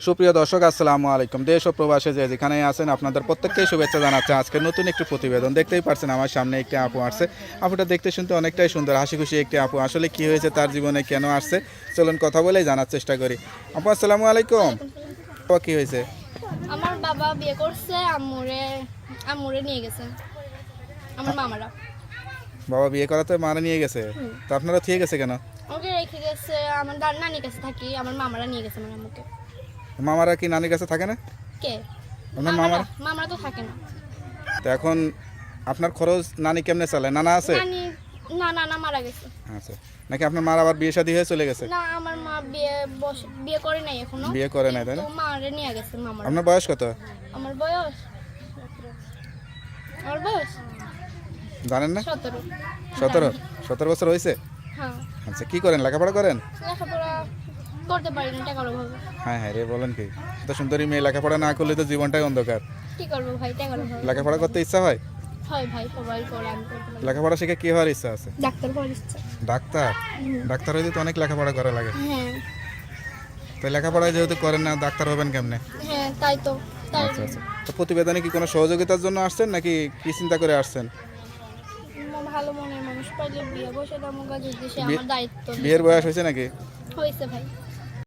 সুপ্রিয় দর্শক আসসালামু আলাইকুম। দেশ ও প্রবাসে যে যেখানে আছেন আপনাদের প্রত্যেককেই শুভেচ্ছা জানাচ্ছে। আজকে নতুন একটি প্রতিবেদন দেখতেই পারছেন, আমার সামনে একটি আপু আসছে। আপুটা দেখতে শুনতে অনেকটাই সুন্দর, হাসি খুশি একটি আপু। আসলে কি হয়েছে তার জীবনে, কেন আসছে, চলুন কথা বলেই জানার চেষ্টা করি। আপু আসসালামু আলাইকুম। আপু কি হয়েছে? আমার বাবা বিয়ে করছে, আম্মুরে নিয়ে গেছে আমার মামারা। বাবা বিয়ে করাতে মারা নিয়ে গেছে, তো আপনারা থেকে গেছে কেন? আমাকে রেখে গেছে, আমার নানির কাছে থাকি, আমার মামারা নিয়ে গেছে আমার আম্মুকে। মামারা কি নানির কাছে থাকে না? কে? আপনার মামারা মামারা? মামারা তো থাকে না। তো এখন আপনার খরচ নানি কেমনে চালায়? নানা আছে? নানি না মারা গেছে। আচ্ছা, নাকি আপনার মার আবার বিয়ে শাদী হয়ে চলে গেছে? না, আমার মা বিয়ে করে নাই এখনো। বিয়ে করে নাই, তাই না? তো মারে নিয়ে গেছে মামারা। আপনার বয়স কত? আমার বয়স আমার বয়স জানেন না? 17। 17 বছর হয়েছে? হ্যাঁ। আচ্ছা, কি করেন, লেখাপড়া করেন? লেখাপড়া করতে পারি না, টাকার অভাবে। হ্যাঁ হ্যাঁ রে, বলেন কি? এত সুন্দরী মেয়ে লেখাপড়া না করলে তো জীবনটাই অন্ধকার। কি করবো ভাই, টাকার অভাবে। লেখাপড়া করতে ইচ্ছা হয়? হয় ভাই, সবাই করে, আমি করতে পারি না। লেখাপড়া শিখে কি হওয়ার ইচ্ছা আছে? ডাক্তার হওয়ার ইচ্ছা। ডাক্তার? ডাক্তার হইতে তো অনেক লেখাপড়া করা লাগে। হ্যাঁ তো লেখাপড়া যেহেতু করেন না, ডাক্তার হবেন কেমনে? হ্যাঁ, তাই তো। তাই আচ্ছা আচ্ছা, তো প্রতিবেদনে কি কোনো সহযোগিতার জন্য আসছেন নাকি কি চিন্তা করে আসছেন? ভালো মনের মানুষ পাইলে বিয়ে বসে আমার কাছে, সে বিয়ে- আমার দায়িত্ব বিয়ের বয়স হয়েছে নাকি? হয়েছে ভাই।